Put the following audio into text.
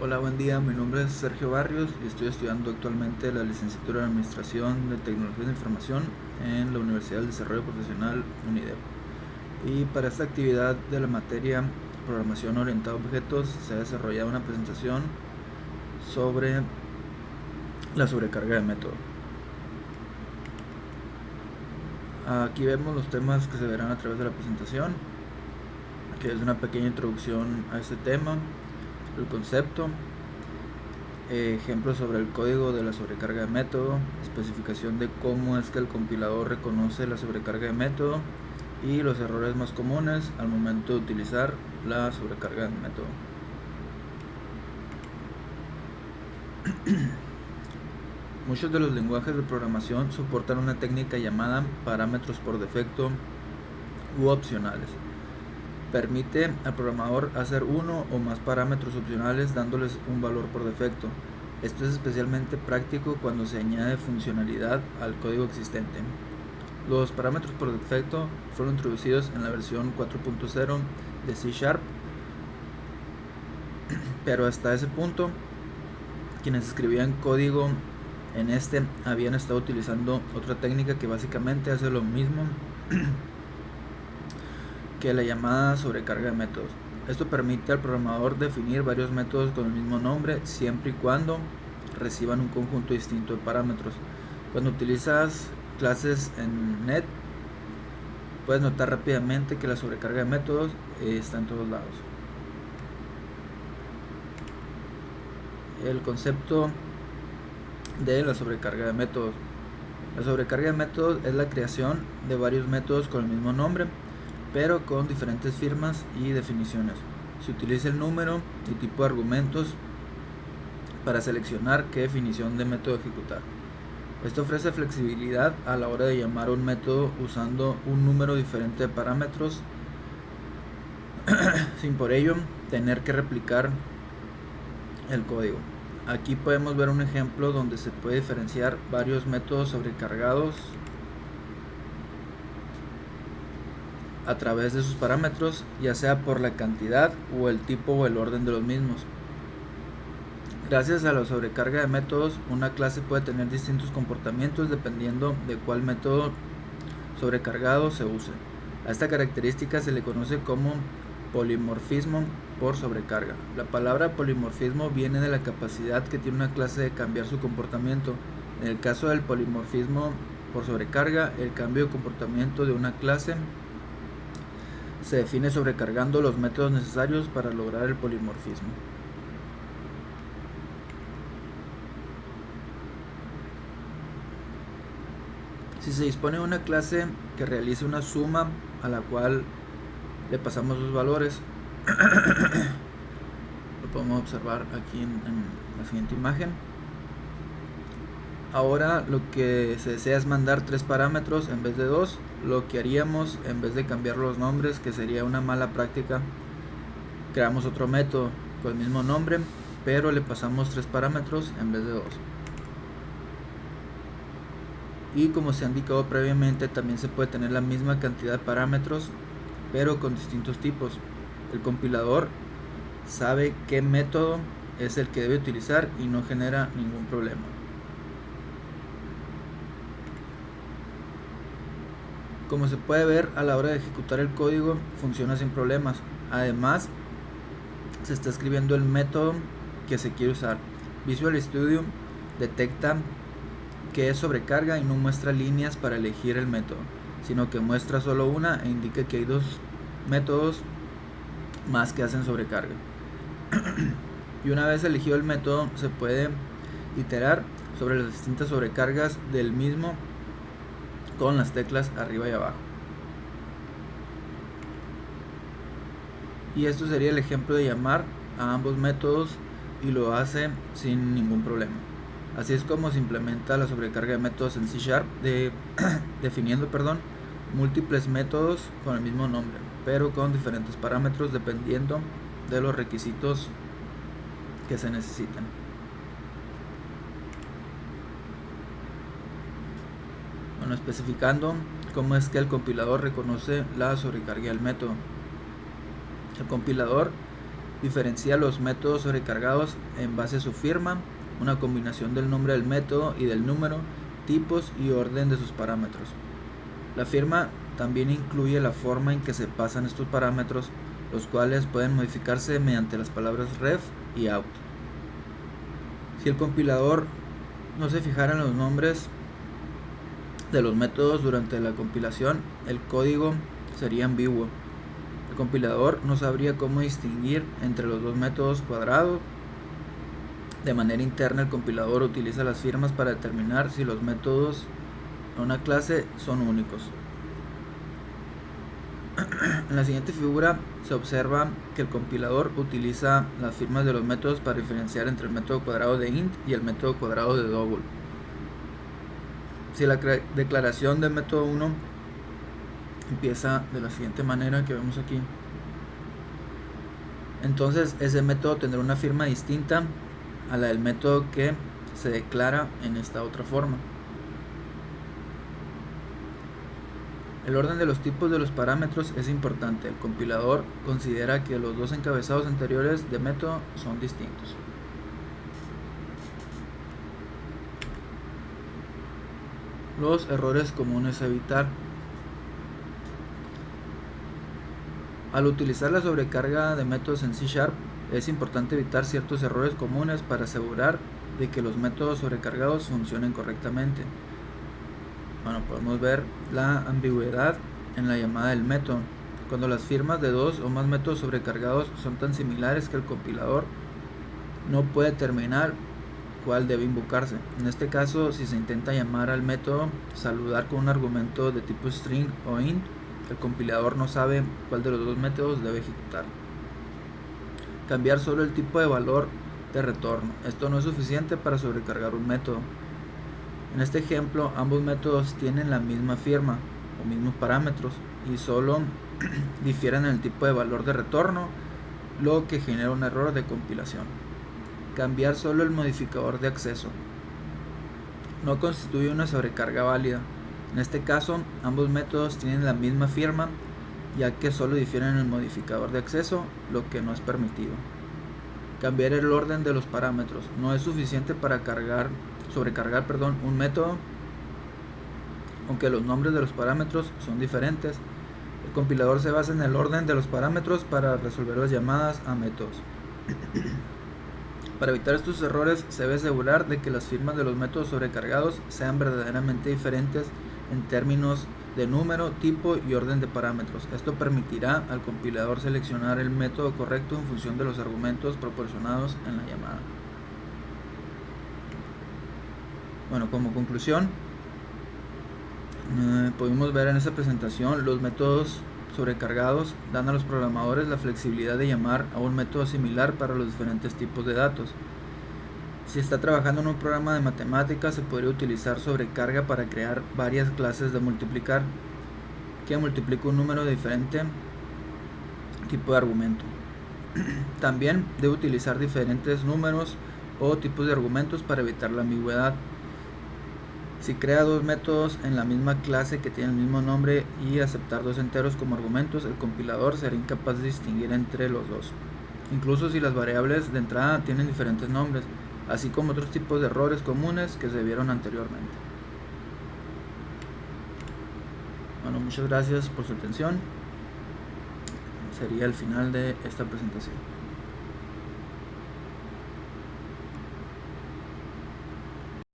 Hola, buen día. Mi nombre es Sergio Barrios y estoy estudiando actualmente la licenciatura en Administración de Tecnologías de Información en la Universidad del Desarrollo Profesional UNIDEP. Y para esta actividad de la materia Programación Orientada a Objetos se ha desarrollado una presentación sobre la sobrecarga de método. Aquí vemos los temas que se verán a través de la presentación, que es una pequeña introducción a este tema, el concepto, ejemplos sobre el código de la sobrecarga de método, especificación de cómo es que el compilador reconoce la sobrecarga de método y los errores más comunes al momento de utilizar la sobrecarga de método. Muchos de los lenguajes de programación soportan una técnica llamada parámetros por defecto u opcionales. Permite al programador hacer uno o más parámetros opcionales dándoles un valor por defecto. Esto es especialmente práctico cuando se añade funcionalidad al código existente. Los parámetros por defecto fueron introducidos en la versión 4.0 de C#, pero hasta ese punto quienes escribían código en este habían estado utilizando otra técnica que básicamente hace lo mismo que la llamada sobrecarga de métodos. Esto permite al programador definir varios métodos con el mismo nombre siempre y cuando reciban un conjunto distinto de parámetros. Cuando utilizas clases en .NET puedes notar rápidamente que la sobrecarga de métodos está en todos lados. El concepto de la sobrecarga de métodos. La sobrecarga de métodos es la creación de varios métodos con el mismo nombre, pero con diferentes firmas y definiciones. Se utiliza el número y tipo de argumentos para seleccionar qué definición de método ejecutar. Esto ofrece flexibilidad a la hora de llamar a un método usando un número diferente de parámetros sin por ello tener que replicar el código. Aquí podemos ver un ejemplo donde se puede diferenciar varios métodos sobrecargados a través de sus parámetros, ya sea por la cantidad o el tipo o el orden de los mismos. Gracias a la sobrecarga de métodos, una clase puede tener distintos comportamientos dependiendo de cuál método sobrecargado se use. A esta característica se le conoce como polimorfismo por sobrecarga. La palabra polimorfismo viene de la capacidad que tiene una clase de cambiar su comportamiento. En el caso del polimorfismo por sobrecarga, el cambio de comportamiento de una clase se define sobrecargando los métodos necesarios para lograr el polimorfismo. Si se dispone de una clase que realice una suma a la cual le pasamos los valores, lo podemos observar aquí en la siguiente imagen. Ahora lo que se desea es mandar 3 parámetros en vez de 2. Lo que haríamos en vez de cambiar los nombres, que sería una mala práctica, creamos otro método con el mismo nombre, pero le pasamos 3 parámetros en vez de 2. Y como se ha indicado previamente, también se puede tener la misma cantidad de parámetros pero con distintos tipos. El compilador sabe qué método es el que debe utilizar y no genera ningún problema. Como se puede ver, a la hora de ejecutar el código funciona sin problemas. Además, se está escribiendo el método que se quiere usar. Visual Studio detecta que es sobrecarga y no muestra líneas para elegir el método, sino que muestra solo una e indica que hay 2 métodos más que hacen sobrecarga. Y una vez elegido el método, se puede iterar sobre las distintas sobrecargas del mismo con las teclas arriba y abajo. Y esto sería el ejemplo de llamar a ambos métodos y lo hace sin ningún problema. Así es como se implementa la sobrecarga de métodos en C#, definiendo múltiples métodos con el mismo nombre, pero con diferentes parámetros dependiendo de los requisitos que se necesitan. Bueno, especificando cómo es que el compilador reconoce la sobrecarga del método. El compilador Diferencia los métodos sobrecargados en base a su firma, una combinación del nombre del método y del número, tipos y orden de sus parámetros. La firma también incluye la forma en que se pasan estos parámetros, los cuales pueden modificarse mediante las palabras ref y out. Si el compilador no se fijara en los nombres de los métodos durante la compilación, el código sería ambiguo. El compilador no sabría cómo distinguir entre los dos métodos cuadrados. De manera interna, el compilador utiliza las firmas para determinar si los métodos de una clase son únicos. En la siguiente figura se observa que el compilador utiliza las firmas de los métodos para diferenciar entre el método cuadrado de int y el método cuadrado de double. Si la declaración del método 1 empieza de la siguiente manera que vemos aquí, entonces ese método tendrá una firma distinta a la del método que se declara en esta otra forma. El orden de los tipos de los parámetros es importante. El compilador considera que los dos encabezados anteriores de método son distintos. Los errores comunes a evitar. Al utilizar la sobrecarga de métodos en C# es importante evitar ciertos errores comunes para asegurar de que los métodos sobrecargados funcionen correctamente. Bueno, podemos ver la ambigüedad en la llamada del método. Cuando las firmas de dos o más métodos sobrecargados son tan similares que el compilador no puede determinar cuál debe invocarse. En este caso, si se intenta llamar al método saludar con un argumento de tipo string o int, el compilador no sabe cuál de los dos métodos debe ejecutar. Cambiar solo el tipo de valor de retorno. Esto no es suficiente para sobrecargar un método. En este ejemplo, ambos métodos tienen la misma firma o mismos parámetros y solo difieren en el tipo de valor de retorno, lo que genera un error de compilación. Cambiar solo el modificador de acceso no constituye una sobrecarga válida. En este caso, ambos métodos tienen la misma firma, ya que solo difieren en el modificador de acceso, lo que no es permitido. Cambiar el orden de los parámetros no es suficiente para sobrecargar un método, aunque los nombres de los parámetros son diferentes. El compilador se basa en el orden de los parámetros para resolver las llamadas a métodos. Para evitar estos errores, se debe asegurar de que las firmas de los métodos sobrecargados sean verdaderamente diferentes en términos de número, tipo y orden de parámetros. Esto permitirá al compilador seleccionar el método correcto en función de los argumentos proporcionados en la llamada. Bueno, como conclusión, pudimos ver en esta presentación los métodos sobrecargados dan a los programadores la flexibilidad de llamar a un método similar para los diferentes tipos de datos. Si está trabajando en un programa de matemáticas, se podría utilizar sobrecarga para crear varias clases de multiplicar que multiplica un número de diferente tipo de argumento. También debe utilizar diferentes números o tipos de argumentos para evitar la ambigüedad. Si crea dos métodos en la misma clase que tienen el mismo nombre y aceptar dos enteros como argumentos, el compilador será incapaz de distinguir entre los dos, incluso si las variables de entrada tienen diferentes nombres, así como otros tipos de errores comunes que se vieron anteriormente. Bueno, muchas gracias por su atención. Sería el final de esta presentación.